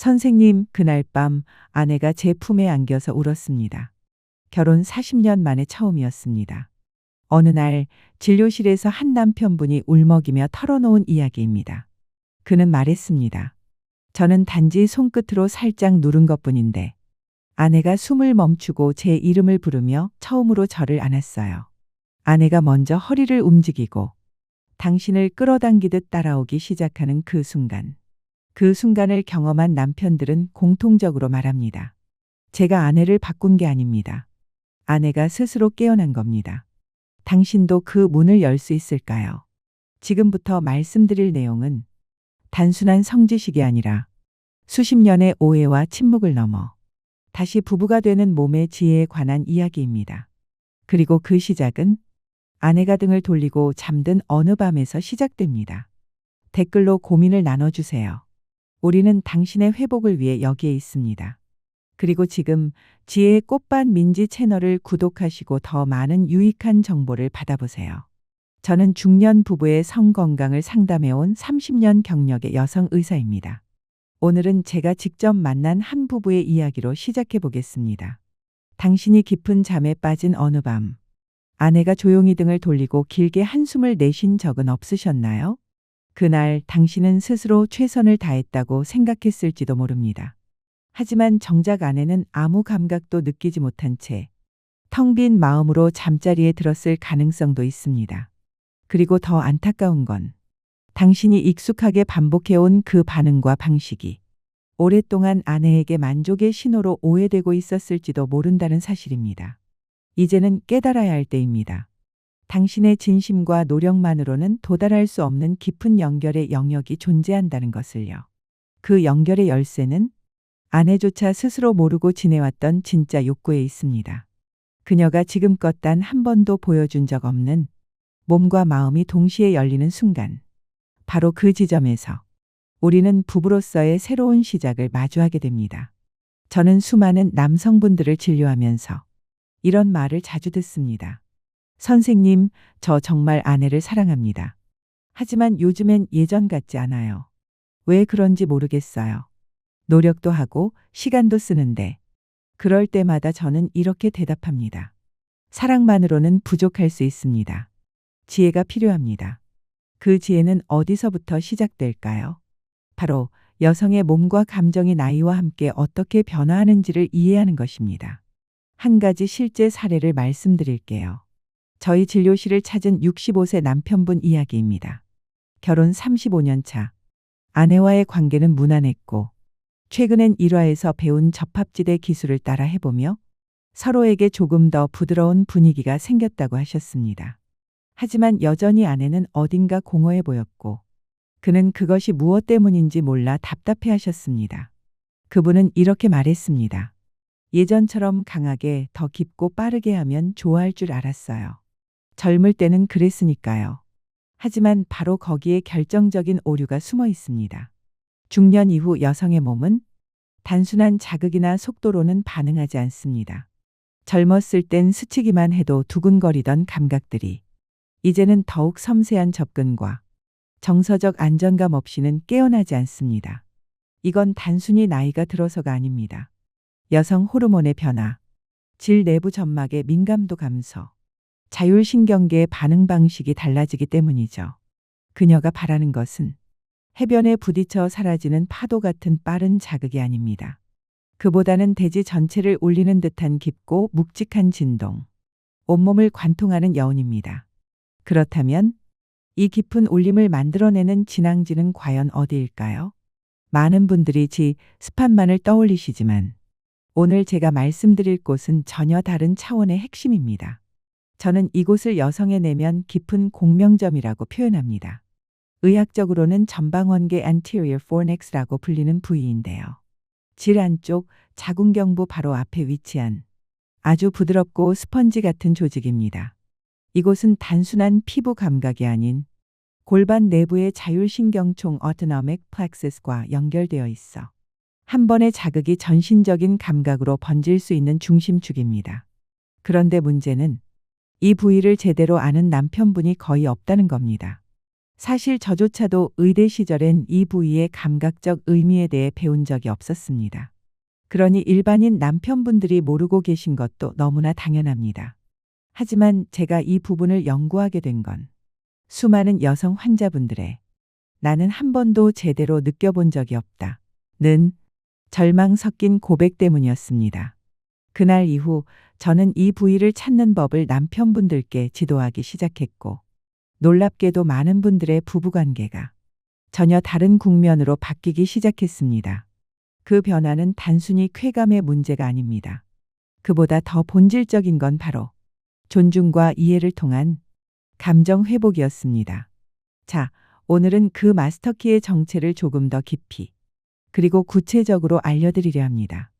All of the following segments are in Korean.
선생님, 그날 밤 아내가 제 품에 안겨서 울었습니다. 결혼 40년 만에 처음이었습니다. 어느 날 진료실에서 한 남편분이 울먹이며 털어놓은 이야기입니다. 그는 말했습니다. 저는 단지 손끝으로 살짝 누른 것뿐인데 아내가 숨을 멈추고 제 이름을 부르며 처음으로 저를 안았어요. 아내가 먼저 허리를 움직이고 당신을 끌어당기듯 따라오기 시작하는 그 순간. 그 순간을 경험한 남편들은 공통적으로 말합니다. 제가 아내를 바꾼 게 아닙니다. 아내가 스스로 깨어난 겁니다. 당신도 그 문을 열 수 있을까요? 지금부터 말씀드릴 내용은 단순한 성지식이 아니라 수십 년의 오해와 침묵을 넘어 다시 부부가 되는 몸의 지혜에 관한 이야기입니다. 그리고 그 시작은 아내가 등을 돌리고 잠든 어느 밤에서 시작됩니다. 댓글로 고민을 나눠주세요. 우리는 당신의 회복을 위해 여기에 있습니다. 그리고 지금 지혜의 꽃밭 민지 채널을 구독하시고 더 많은 유익한 정보를 받아보세요. 저는 중년 부부의 성건강을 상담해온 30년 경력의 여성 의사입니다. 오늘은 제가 직접 만난 한 부부의 이야기로 시작해 보겠습니다. 당신이 깊은 잠에 빠진 어느 밤, 아내가 조용히 등을 돌리고 길게 한숨을 내쉰 적은 없으셨나요? 그날 당신은 스스로 최선을 다했다고 생각했을지도 모릅니다. 하지만 정작 아내는 아무 감각도 느끼지 못한 채 텅 빈 마음으로 잠자리에 들었을 가능성도 있습니다. 그리고 더 안타까운 건 당신이 익숙하게 반복해온 그 반응과 방식이 오랫동안 아내에게 만족의 신호로 오해되고 있었을지도 모른다는 사실입니다. 이제는 깨달아야 할 때입니다. 당신의 진심과 노력만으로는 도달할 수 없는 깊은 연결의 영역이 존재한다는 것을요. 그 연결의 열쇠는 아내조차 스스로 모르고 지내왔던 진짜 욕구에 있습니다. 그녀가 지금껏 단 한 번도 보여준 적 없는 몸과 마음이 동시에 열리는 순간, 바로 그 지점에서 우리는 부부로서의 새로운 시작을 마주하게 됩니다. 저는 수많은 남성분들을 진료하면서 이런 말을 자주 듣습니다. 선생님, 저 정말 아내를 사랑합니다. 하지만 요즘엔 예전 같지 않아요. 왜 그런지 모르겠어요. 노력도 하고 시간도 쓰는데 그럴 때마다 저는 이렇게 대답합니다. 사랑만으로는 부족할 수 있습니다. 지혜가 필요합니다. 그 지혜는 어디서부터 시작될까요? 바로 여성의 몸과 감정이 나이와 함께 어떻게 변화하는지를 이해하는 것입니다. 한 가지 실제 사례를 말씀드릴게요. 저희 진료실을 찾은 65세 남편분 이야기입니다. 결혼 35년 차. 아내와의 관계는 무난했고 최근엔 일화에서 배운 접합지대 기술을 따라 해보며 서로에게 조금 더 부드러운 분위기가 생겼다고 하셨습니다. 하지만 여전히 아내는 어딘가 공허해 보였고 그는 그것이 무엇 때문인지 몰라 답답해 하셨습니다. 그분은 이렇게 말했습니다. 예전처럼 강하게 더 깊고 빠르게 하면 좋아할 줄 알았어요. 젊을 때는 그랬으니까요. 하지만 바로 거기에 결정적인 오류가 숨어 있습니다. 중년 이후 여성의 몸은 단순한 자극이나 속도로는 반응하지 않습니다. 젊었을 땐 스치기만 해도 두근거리던 감각들이 이제는 더욱 섬세한 접근과 정서적 안정감 없이는 깨어나지 않습니다. 이건 단순히 나이가 들어서가 아닙니다. 여성 호르몬의 변화, 질 내부 점막의 민감도 감소, 자율신경계의 반응 방식이 달라지기 때문이죠. 그녀가 바라는 것은 해변에 부딪혀 사라지는 파도 같은 빠른 자극이 아닙니다. 그보다는 대지 전체를 울리는 듯한 깊고 묵직한 진동, 온몸을 관통하는 여운입니다. 그렇다면 이 깊은 울림을 만들어내는 진앙지는 과연 어디일까요? 많은 분들이 스팟만을 떠올리시지만 오늘 제가 말씀드릴 곳은 전혀 다른 차원의 핵심입니다. 저는 이곳을 여성의 내면 깊은 공명점이라고 표현합니다. 의학적으로는 전방원계 anterior fornix라고 불리는 부위인데요. 질 안쪽 자궁경부 바로 앞에 위치한 아주 부드럽고 스펀지 같은 조직입니다. 이곳은 단순한 피부 감각이 아닌 골반 내부의 자율신경총 autonomic plexus과 연결되어 있어 한 번의 자극이 전신적인 감각으로 번질 수 있는 중심축입니다. 그런데 문제는 이 부위를 제대로 아는 남편분이 거의 없다는 겁니다. 사실 저조차도 의대 시절엔 이 부위의 감각적 의미에 대해 배운 적이 없었습니다. 그러니 일반인 남편분들이 모르고 계신 것도 너무나 당연합니다. 하지만 제가 이 부분을 연구하게 된 건 수많은 여성 환자분들의 나는 한 번도 제대로 느껴본 적이 없다. 는 절망 섞인 고백 때문이었습니다. 그날 이후 저는 이 부위를 찾는 법을 남편분들께 지도하기 시작했고, 놀랍게도 많은 분들의 부부관계가 전혀 다른 국면으로 바뀌기 시작했습니다. 그 변화는 단순히 쾌감의 문제가 아닙니다. 그보다 더 본질적인 건 바로 존중과 이해를 통한 감정 회복이었습니다. 자, 오늘은 그 마스터키의 정체를 조금 더 깊이 그리고 구체적으로 알려드리려 합니다.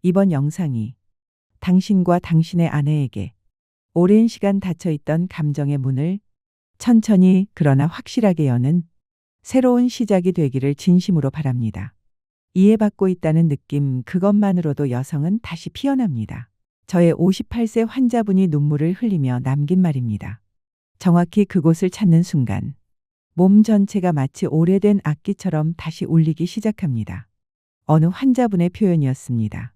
이번 영상이 당신과 당신의 아내에게 오랜 시간 닫혀있던 감정의 문을 천천히 그러나 확실하게 여는 새로운 시작이 되기를 진심으로 바랍니다. 이해받고 있다는 느낌 그것만으로도 여성은 다시 피어납니다. 저의 58세 환자분이 눈물을 흘리며 남긴 말입니다. 정확히 그곳을 찾는 순간 몸 전체가 마치 오래된 악기처럼 다시 울리기 시작합니다. 어느 환자분의 표현이었습니다.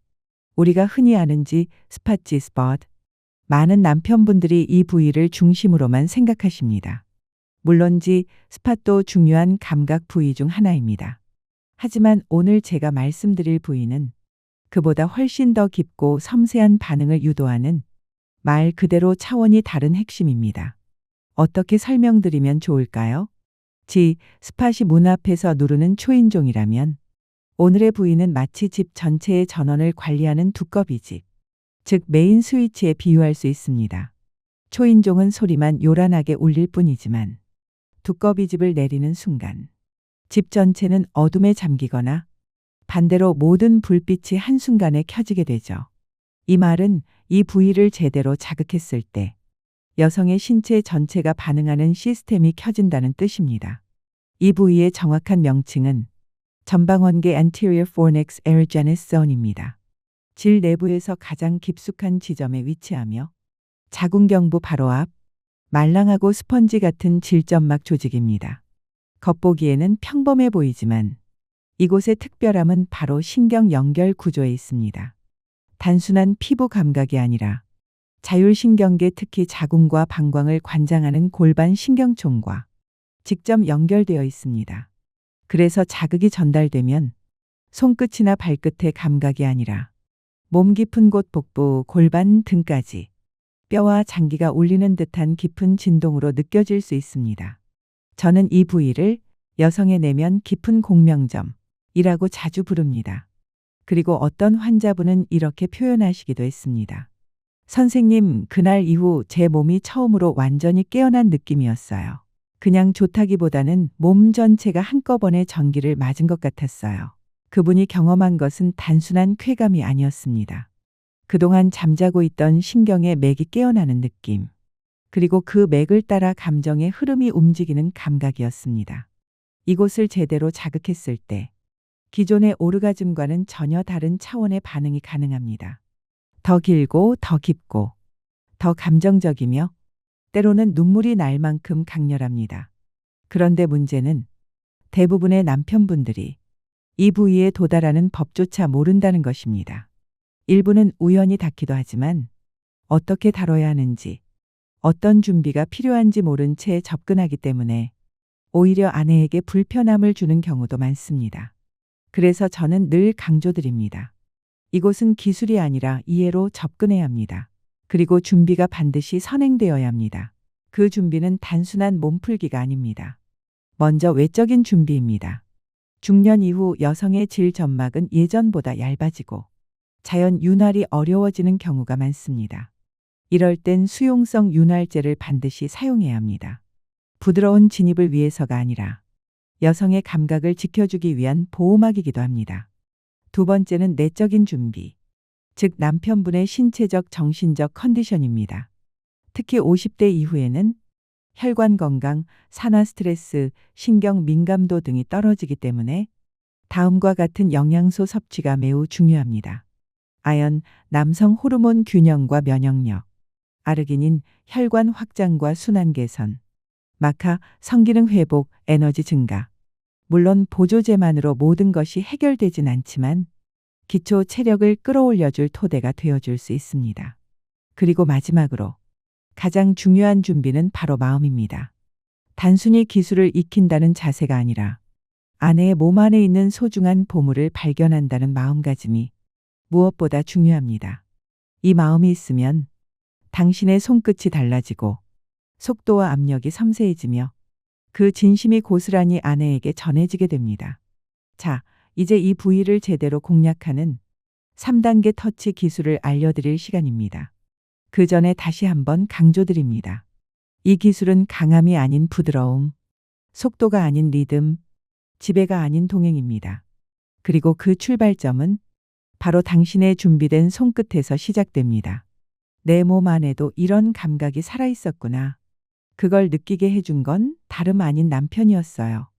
우리가 흔히 아는 스팟지 스팟. 많은 남편분들이 이 부위를 중심으로만 생각하십니다. 물론 스팟도 중요한 감각 부위 중 하나입니다. 하지만 오늘 제가 말씀드릴 부위는 그보다 훨씬 더 깊고 섬세한 반응을 유도하는 말 그대로 차원이 다른 핵심입니다. 어떻게 설명드리면 좋을까요? 스팟이 문 앞에서 누르는 초인종이라면 오늘의 부위는 마치 집 전체의 전원을 관리하는 두꺼비 집, 즉 메인 스위치에 비유할 수 있습니다. 초인종은 소리만 요란하게 울릴 뿐이지만 두꺼비 집을 내리는 순간 집 전체는 어둠에 잠기거나 반대로 모든 불빛이 한순간에 켜지게 되죠. 이 말은 이 부위를 제대로 자극했을 때 여성의 신체 전체가 반응하는 시스템이 켜진다는 뜻입니다. 이 부위의 정확한 명칭은 전방원계 Anterior Fornix Erogenous Zone입니다. 질 내부에서 가장 깊숙한 지점에 위치하며 자궁경부 바로 앞, 말랑하고 스펀지 같은 질점막 조직입니다. 겉보기에는 평범해 보이지만 이곳의 특별함은 바로 신경 연결 구조에 있습니다. 단순한 피부 감각이 아니라 자율신경계 특히 자궁과 방광을 관장하는 골반 신경총과 직접 연결되어 있습니다. 그래서 자극이 전달되면 손끝이나 발끝의 감각이 아니라 몸 깊은 곳 복부, 골반 등까지 뼈와 장기가 울리는 듯한 깊은 진동으로 느껴질 수 있습니다. 저는 이 부위를 여성의 내면 깊은 공명점이라고 자주 부릅니다. 그리고 어떤 환자분은 이렇게 표현하시기도 했습니다. 선생님, 그날 이후 제 몸이 처음으로 완전히 깨어난 느낌이었어요. 그냥 좋다기보다는 몸 전체가 한꺼번에 전기를 맞은 것 같았어요. 그분이 경험한 것은 단순한 쾌감이 아니었습니다. 그동안 잠자고 있던 신경의 맥이 깨어나는 느낌, 그리고 그 맥을 따라 감정의 흐름이 움직이는 감각이었습니다. 이곳을 제대로 자극했을 때 기존의 오르가즘과는 전혀 다른 차원의 반응이 가능합니다. 더 길고 더 깊고 더 감정적이며 때로는 눈물이 날 만큼 강렬합니다. 그런데 문제는 대부분의 남편분들이 이 부위에 도달하는 법조차 모른다는 것입니다. 일부는 우연히 닿기도 하지만 어떻게 다뤄야 하는지, 어떤 준비가 필요한지 모른 채 접근하기 때문에 오히려 아내에게 불편함을 주는 경우도 많습니다. 그래서 저는 늘 강조드립니다. 이곳은 기술이 아니라 이해로 접근해야 합니다. 그리고 준비가 반드시 선행되어야 합니다. 그 준비는 단순한 몸풀기가 아닙니다. 먼저 외적인 준비입니다. 중년 이후 여성의 질 점막은 예전보다 얇아지고 자연 윤활이 어려워지는 경우가 많습니다. 이럴 땐 수용성 윤활제를 반드시 사용해야 합니다. 부드러운 진입을 위해서가 아니라 여성의 감각을 지켜주기 위한 보호막이기도 합니다. 두 번째는 내적인 준비, 즉 남편분의 신체적 정신적 컨디션입니다. 특히 50대 이후에는 혈관 건강, 산화 스트레스, 신경 민감도 등이 떨어지기 때문에 다음과 같은 영양소 섭취가 매우 중요합니다. 아연, 남성 호르몬 균형과 면역력, 아르기닌, 혈관 확장과 순환 개선, 마카, 성기능 회복, 에너지 증가. 물론 보조제만으로 모든 것이 해결되진 않지만 기초 체력을 끌어올려줄 토대가 되어줄 수 있습니다. 그리고 마지막으로 가장 중요한 준비는 바로 마음입니다. 단순히 기술을 익힌다는 자세가 아니라 아내의 몸 안에 있는 소중한 보물을 발견한다는 마음가짐이 무엇보다 중요합니다. 이 마음이 있으면 당신의 손끝이 달라지고 속도와 압력이 섬세해지며 그 진심이 고스란히 아내에게 전해지게 됩니다. 자, 이제 이 부위를 제대로 공략하는 3단계 터치 기술을 알려드릴 시간입니다. 그 전에 다시 한번 강조드립니다. 이 기술은 강함이 아닌 부드러움, 속도가 아닌 리듬, 지배가 아닌 동행입니다. 그리고 그 출발점은 바로 당신의 준비된 손끝에서 시작됩니다. 내 몸 안에도 이런 감각이 살아있었구나. 그걸 느끼게 해준 건 다름 아닌 남편이었어요.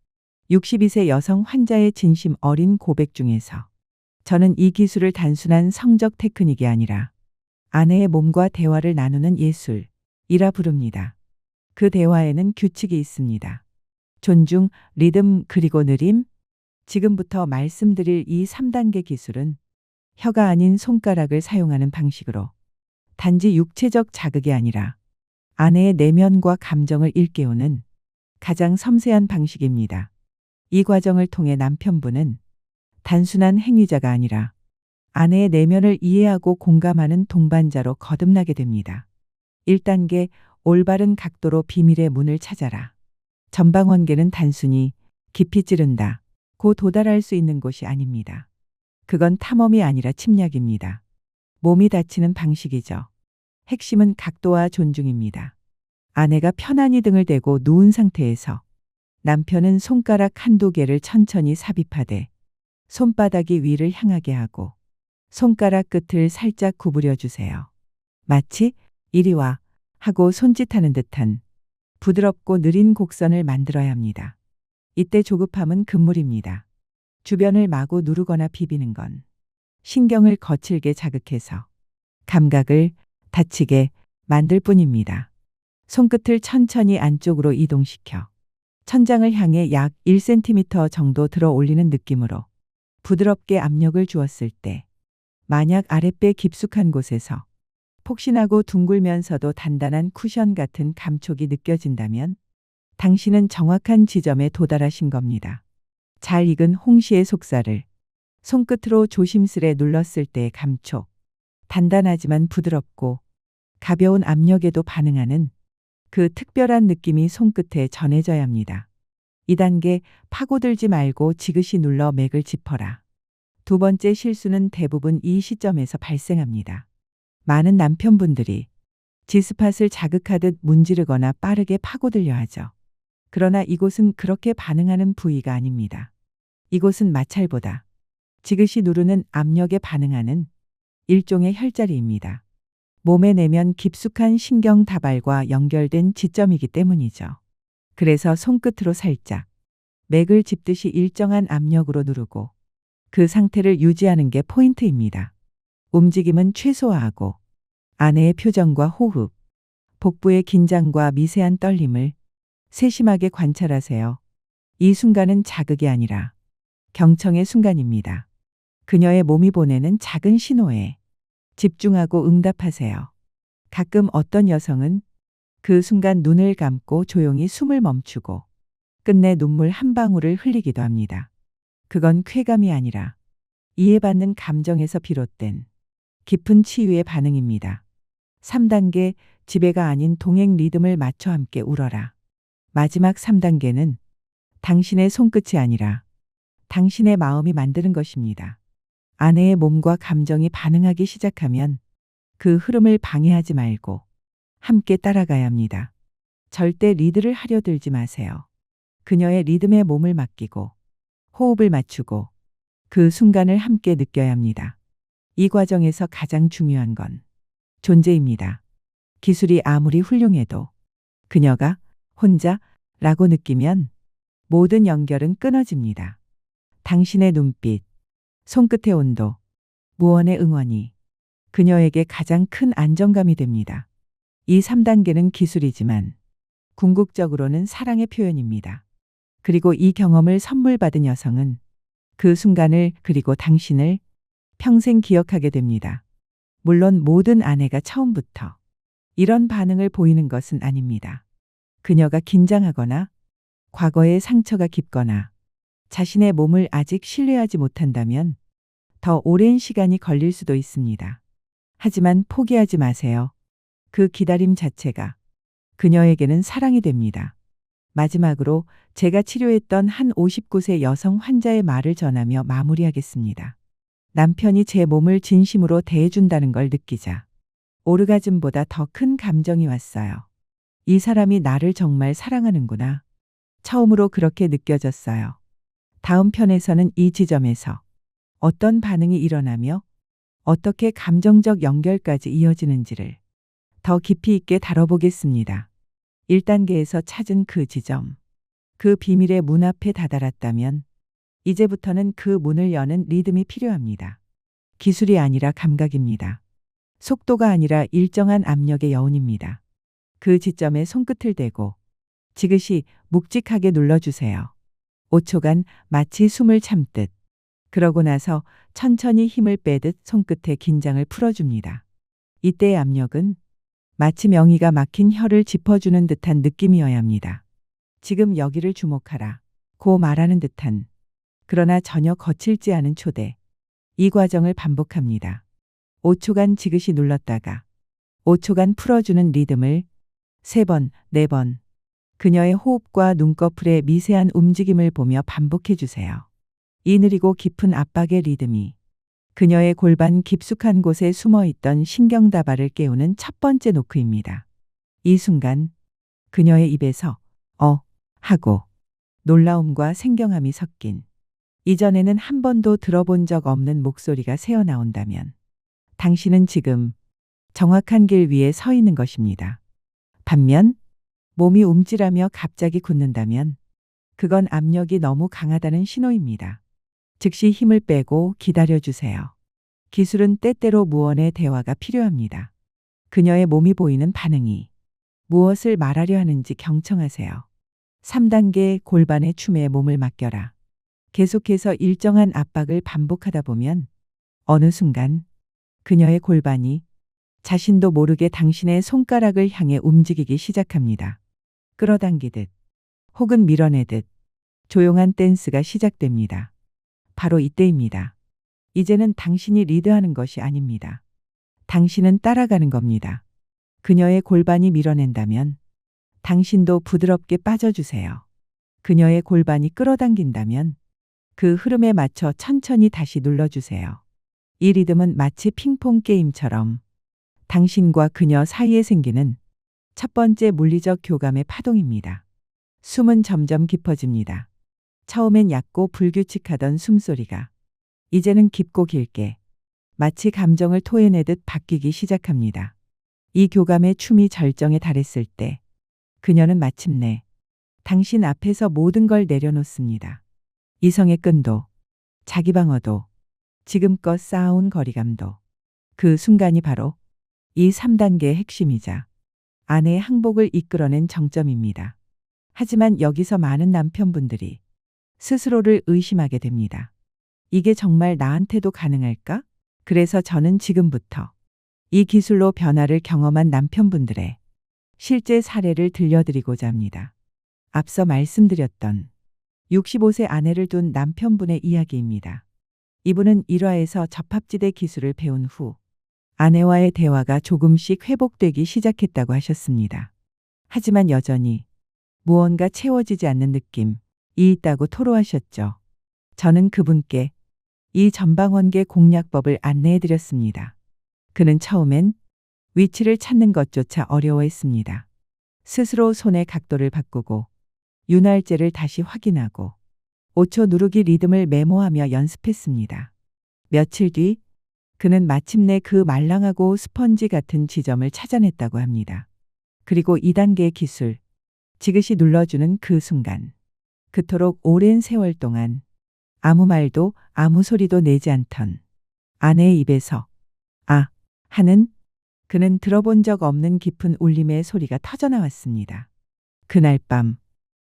62세 여성 환자의 진심 어린 고백 중에서 저는 이 기술을 단순한 성적 테크닉이 아니라 아내의 몸과 대화를 나누는 예술이라 부릅니다. 그 대화에는 규칙이 있습니다. 존중, 리듬, 그리고 느림. 지금부터 말씀드릴 이 3단계 기술은 혀가 아닌 손가락을 사용하는 방식으로 단지 육체적 자극이 아니라 아내의 내면과 감정을 일깨우는 가장 섬세한 방식입니다. 이 과정을 통해 남편분은 단순한 행위자가 아니라 아내의 내면을 이해하고 공감하는 동반자로 거듭나게 됩니다. 1단계 올바른 각도로 비밀의 문을 찾아라. 전방원계는 단순히 깊이 찌른다 고 도달할 수 있는 곳이 아닙니다. 그건 탐험이 아니라 침략입니다. 몸이 다치는 방식이죠. 핵심은 각도와 존중입니다. 아내가 편안히 등을 대고 누운 상태에서 남편은 손가락 한두 개를 천천히 삽입하되 손바닥이 위를 향하게 하고 손가락 끝을 살짝 구부려 주세요. 마치 이리 와 하고 손짓하는 듯한 부드럽고 느린 곡선을 만들어야 합니다. 이때 조급함은 금물입니다. 주변을 마구 누르거나 비비는 건 신경을 거칠게 자극해서 감각을 다치게 만들 뿐입니다. 손끝을 천천히 안쪽으로 이동시켜 천장을 향해 약 1cm 정도 들어 올리는 느낌으로 부드럽게 압력을 주었을 때 만약 아랫배 깊숙한 곳에서 폭신하고 둥글면서도 단단한 쿠션 같은 감촉이 느껴진다면 당신은 정확한 지점에 도달하신 겁니다. 잘 익은 홍시의 속살을 손끝으로 조심스레 눌렀을 때의 감촉, 단단하지만 부드럽고 가벼운 압력에도 반응하는 그 특별한 느낌이 손끝에 전해져야 합니다. 2단계 파고들지 말고 지그시 눌러 맥을 짚어라. 두 번째 실수는 대부분 이 시점에서 발생합니다. 많은 남편분들이 G스팟을 자극하듯 문지르거나 빠르게 파고들려 하죠. 그러나 이곳은 그렇게 반응하는 부위가 아닙니다. 이곳은 마찰보다 지그시 누르는 압력에 반응하는 일종의 혈자리입니다. 몸의 내면 깊숙한 신경 다발과 연결된 지점이기 때문이죠. 그래서 손끝으로 살짝 맥을 짚듯이 일정한 압력으로 누르고 그 상태를 유지하는 게 포인트입니다. 움직임은 최소화하고 아내의 표정과 호흡, 복부의 긴장과 미세한 떨림을 세심하게 관찰하세요. 이 순간은 자극이 아니라 경청의 순간입니다. 그녀의 몸이 보내는 작은 신호에 집중하고 응답하세요. 가끔 어떤 여성은 그 순간 눈을 감고 조용히 숨을 멈추고 끝내 눈물 한 방울을 흘리기도 합니다. 그건 쾌감이 아니라 이해받는 감정에서 비롯된 깊은 치유의 반응입니다. 3단계 지배가 아닌 동행 리듬을 맞춰 함께 울어라. 마지막 3단계는 당신의 손끝이 아니라 당신의 마음이 만드는 것입니다. 아내의 몸과 감정이 반응하기 시작하면 그 흐름을 방해하지 말고 함께 따라가야 합니다. 절대 리드를 하려 들지 마세요. 그녀의 리듬에 몸을 맡기고 호흡을 맞추고 그 순간을 함께 느껴야 합니다. 이 과정에서 가장 중요한 건 존재입니다. 기술이 아무리 훌륭해도 그녀가 혼자라고 느끼면 모든 연결은 끊어집니다. 당신의 눈빛, 손끝의 온도, 무언의 응원이 그녀에게 가장 큰 안정감이 됩니다. 이 3단계는 기술이지만 궁극적으로는 사랑의 표현입니다. 그리고 이 경험을 선물 받은 여성은 그 순간을 그리고 당신을 평생 기억하게 됩니다. 물론 모든 아내가 처음부터 이런 반응을 보이는 것은 아닙니다. 그녀가 긴장하거나 과거의 상처가 깊거나 자신의 몸을 아직 신뢰하지 못한다면 더 오랜 시간이 걸릴 수도 있습니다. 하지만 포기하지 마세요. 그 기다림 자체가 그녀에게는 사랑이 됩니다. 마지막으로 제가 치료했던 한 59세 여성 환자의 말을 전하며 마무리하겠습니다. 남편이 제 몸을 진심으로 대해준다는 걸 느끼자 오르가즘보다 더 큰 감정이 왔어요. 이 사람이 나를 정말 사랑하는구나. 처음으로 그렇게 느껴졌어요. 다음 편에서는 이 지점에서 어떤 반응이 일어나며 어떻게 감정적 연결까지 이어지는지를 더 깊이 있게 다뤄보겠습니다. 1단계에서 찾은 그 지점, 그 비밀의 문 앞에 다다랐다면 이제부터는 그 문을 여는 리듬이 필요합니다. 기술이 아니라 감각입니다. 속도가 아니라 일정한 압력의 여운입니다. 그 지점에 손끝을 대고 지그시 묵직하게 눌러주세요. 5초간 마치 숨을 참듯. 그러고 나서 천천히 힘을 빼듯 손끝에 긴장을 풀어줍니다. 이때의 압력은 마치 명의가 막힌 혀를 짚어주는 듯한 느낌이어야 합니다. 지금 여기를 주목하라. 고 말하는 듯한, 그러나 전혀 거칠지 않은 초대. 이 과정을 반복합니다. 5초간 지그시 눌렀다가 5초간 풀어주는 리듬을 3번, 4번. 그녀의 호흡과 눈꺼풀의 미세한 움직임을 보며 반복해 주세요. 이 느리고 깊은 압박의 리듬이 그녀의 골반 깊숙한 곳에 숨어 있던 신경다발을 깨우는 첫 번째 노크입니다. 이 순간 그녀의 입에서 하고 놀라움과 생경함이 섞인, 이전에는 한 번도 들어본 적 없는 목소리가 새어나온다면 당신은 지금 정확한 길 위에 서 있는 것입니다. 반면 몸이 움찔하며 갑자기 굳는다면 그건 압력이 너무 강하다는 신호입니다. 즉시 힘을 빼고 기다려주세요. 기술은 때때로 무언의 대화가 필요합니다. 그녀의 몸이 보이는 반응이 무엇을 말하려 하는지 경청하세요. 3단계 골반의 춤에 몸을 맡겨라. 계속해서 일정한 압박을 반복하다 보면 어느 순간 그녀의 골반이 자신도 모르게 당신의 손가락을 향해 움직이기 시작합니다. 끌어당기듯 혹은 밀어내듯 조용한 댄스가 시작됩니다. 바로 이때입니다. 이제는 당신이 리드하는 것이 아닙니다. 당신은 따라가는 겁니다. 그녀의 골반이 밀어낸다면 당신도 부드럽게 빠져주세요. 그녀의 골반이 끌어당긴다면 그 흐름에 맞춰 천천히 다시 눌러주세요. 이 리듬은 마치 핑퐁 게임처럼 당신과 그녀 사이에 생기는 첫 번째 물리적 교감의 파동입니다. 숨은 점점 깊어집니다. 처음엔 얕고 불규칙하던 숨소리가 이제는 깊고 길게 마치 감정을 토해내듯 바뀌기 시작합니다. 이 교감의 춤이 절정에 달했을 때 그녀는 마침내 당신 앞에서 모든 걸 내려놓습니다. 이성의 끈도, 자기 방어도, 지금껏 쌓아온 거리감도. 그 순간이 바로 이 3단계의 핵심이자 아내의 항복을 이끌어낸 정점입니다. 하지만 여기서 많은 남편분들이 스스로를 의심하게 됩니다. 이게 정말 나한테도 가능할까? 그래서 저는 지금부터 이 기술로 변화를 경험한 남편분들의 실제 사례를 들려드리고자 합니다. 앞서 말씀드렸던 65세 아내를 둔 남편분의 이야기입니다. 이분은 일화에서 접합지대 기술을 배운 후 아내와의 대화가 조금씩 회복되기 시작했다고 하셨습니다. 하지만 여전히 무언가 채워지지 않는 느낌이 있다고 토로하셨죠. 저는 그분께 이 전방원계 공략법을 안내해 드렸습니다. 그는 처음엔 위치를 찾는 것조차 어려워했습니다. 스스로 손의 각도를 바꾸고 윤활제를 다시 확인하고 5초 누르기 리듬을 메모하며 연습했습니다. 며칠 뒤 그는 마침내 그 말랑하고 스펀지 같은 지점을 찾아냈다고 합니다. 그리고 2단계의 기술, 지그시 눌러주는 그 순간, 그토록 오랜 세월 동안 아무 말도 아무 소리도 내지 않던 아내의 입에서 아 하는, 그는 들어본 적 없는 깊은 울림의 소리가 터져나왔습니다. 그날 밤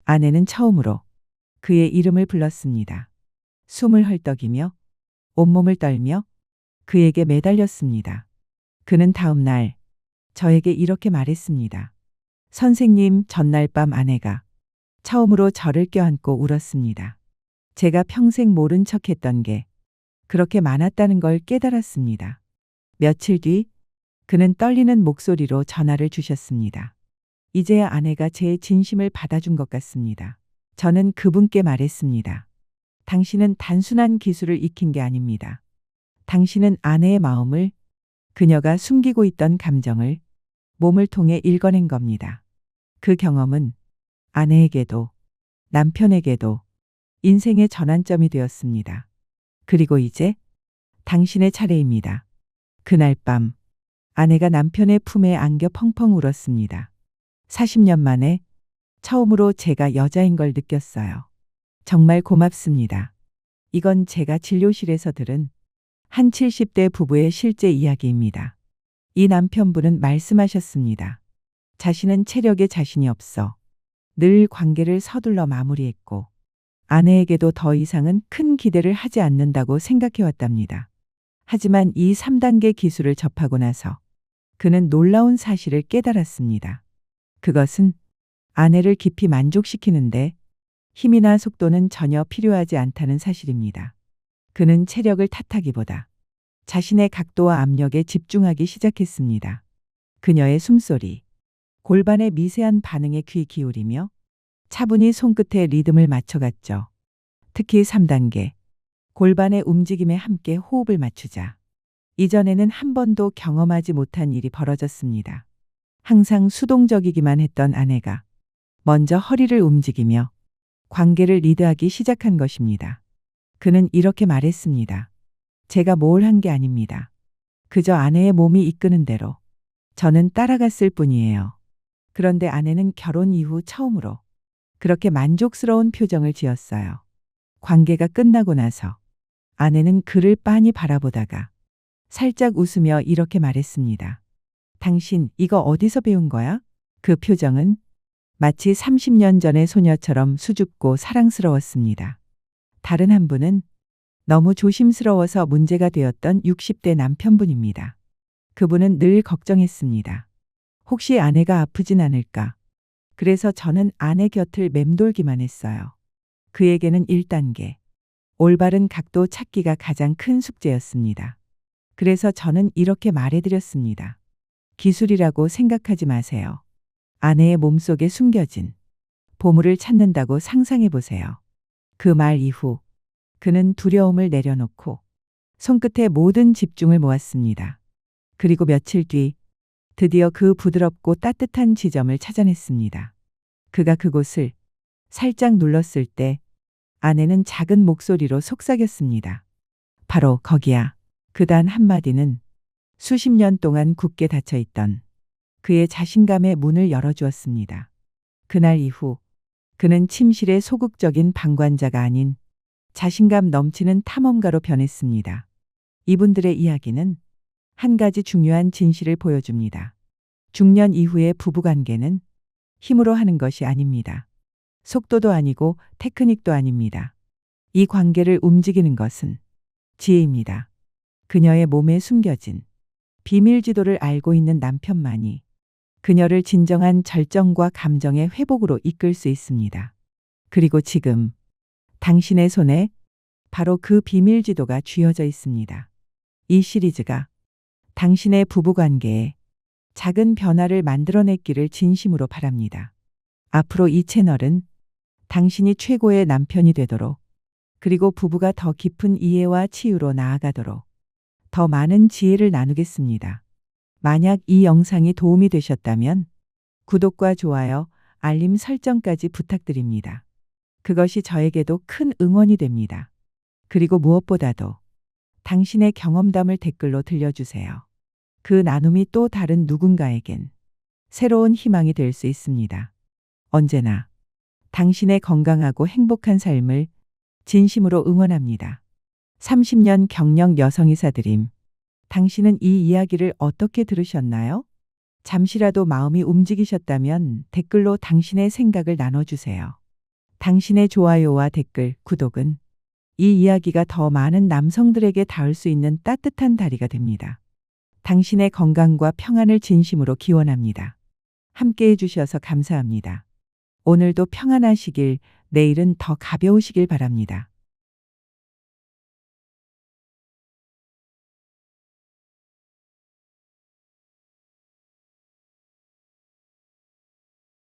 아내는 처음으로 그의 이름을 불렀습니다. 숨을 헐떡이며 온몸을 떨며 그에게 매달렸습니다. 그는 다음 날 저에게 이렇게 말했습니다. 선생님, 전날 밤 아내가 처음으로 저를 껴안고 울었습니다. 제가 평생 모른 척 했던 게 그렇게 많았다는 걸 깨달았습니다. 며칠 뒤 그는 떨리는 목소리로 전화를 주셨습니다. 이제야 아내가 제 진심을 받아준 것 같습니다. 저는 그분께 말했습니다. 당신은 단순한 기술을 익힌 게 아닙니다. 당신은 아내의 마음을, 그녀가 숨기고 있던 감정을 몸을 통해 읽어낸 겁니다. 그 경험은 아내에게도 남편에게도 인생의 전환점이 되었습니다. 그리고 이제 당신의 차례입니다. 그날 밤 아내가 남편의 품에 안겨 펑펑 울었습니다. 40년 만에 처음으로 제가 여자인 걸 느꼈어요. 정말 고맙습니다. 이건 제가 진료실에서 들은 한 70대 부부의 실제 이야기입니다. 이 남편분은 말씀하셨습니다. 자신은 체력에 자신이 없어 늘 관계를 서둘러 마무리했고 아내에게도 더 이상은 큰 기대를 하지 않는다고 생각해왔답니다. 하지만 이 3단계 기술을 접하고 나서 그는 놀라운 사실을 깨달았습니다. 그것은 아내를 깊이 만족시키는데 힘이나 속도는 전혀 필요하지 않다는 사실입니다. 그는 체력을 탓하기보다 자신의 각도와 압력에 집중하기 시작했습니다. 그녀의 숨소리, 골반의 미세한 반응에 귀 기울이며 차분히 손끝에 리듬을 맞춰갔죠. 특히 3단계, 골반의 움직임에 함께 호흡을 맞추자. 이전에는 한 번도 경험하지 못한 일이 벌어졌습니다. 항상 수동적이기만 했던 아내가 먼저 허리를 움직이며 관계를 리드하기 시작한 것입니다. 그는 이렇게 말했습니다. 제가 뭘 한 게 아닙니다. 그저 아내의 몸이 이끄는 대로 저는 따라갔을 뿐이에요. 그런데 아내는 결혼 이후 처음으로 그렇게 만족스러운 표정을 지었어요. 관계가 끝나고 나서 아내는 그를 빤히 바라보다가 살짝 웃으며 이렇게 말했습니다. 당신 이거 어디서 배운 거야? 그 표정은 마치 30년 전의 소녀처럼 수줍고 사랑스러웠습니다. 다른 한 분은 너무 조심스러워서 문제가 되었던 60대 남편분입니다. 그분은 늘 걱정했습니다. 혹시 아내가 아프진 않을까? 그래서 저는 아내 곁을 맴돌기만 했어요. 그에게는 1단계, 올바른 각도 찾기가 가장 큰 숙제였습니다. 그래서 저는 이렇게 말해드렸습니다. 기술이라고 생각하지 마세요. 아내의 몸속에 숨겨진 보물을 찾는다고 상상해 보세요. 그 말 이후 그는 두려움을 내려놓고 손끝에 모든 집중을 모았습니다. 그리고 며칠 뒤 드디어 그 부드럽고 따뜻한 지점을 찾아냈습니다. 그가 그곳을 살짝 눌렀을 때 아내는 작은 목소리로 속삭였습니다. 바로 거기야. 그 단 한마디는 수십 년 동안 굳게 닫혀있던 그의 자신감의 문을 열어주었습니다. 그날 이후 그는 침실의 소극적인 방관자가 아닌 자신감 넘치는 탐험가로 변했습니다. 이분들의 이야기는 한 가지 중요한 진실을 보여줍니다. 중년 이후의 부부관계는 힘으로 하는 것이 아닙니다. 속도도 아니고 테크닉도 아닙니다. 이 관계를 움직이는 것은 지혜입니다. 그녀의 몸에 숨겨진 비밀 지도를 알고 있는 남편만이 그녀를 진정한 절정과 감정의 회복으로 이끌 수 있습니다. 그리고 지금 당신의 손에 바로 그 비밀 지도가 쥐어져 있습니다. 이 시리즈가 당신의 부부관계에 작은 변화를 만들어냈기를 진심으로 바랍니다. 앞으로 이 채널은 당신이 최고의 남편이 되도록, 그리고 부부가 더 깊은 이해와 치유로 나아가도록 더 많은 지혜를 나누겠습니다. 만약 이 영상이 도움이 되셨다면 구독과 좋아요, 알림 설정까지 부탁드립니다. 그것이 저에게도 큰 응원이 됩니다. 그리고 무엇보다도 당신의 경험담을 댓글로 들려주세요. 그 나눔이 또 다른 누군가에겐 새로운 희망이 될 수 있습니다. 언제나 당신의 건강하고 행복한 삶을 진심으로 응원합니다. 30년 경력 여성의사 드림. 당신은 이 이야기를 어떻게 들으셨나요? 잠시라도 마음이 움직이셨다면 댓글로 당신의 생각을 나눠주세요. 당신의 좋아요와 댓글, 구독은 이 이야기가 더 많은 남성들에게 닿을 수 있는 따뜻한 다리가 됩니다. 당신의 건강과 평안을 진심으로 기원합니다. 함께 해주셔서 감사합니다. 오늘도 평안하시길, 내일은 더 가벼우시길 바랍니다.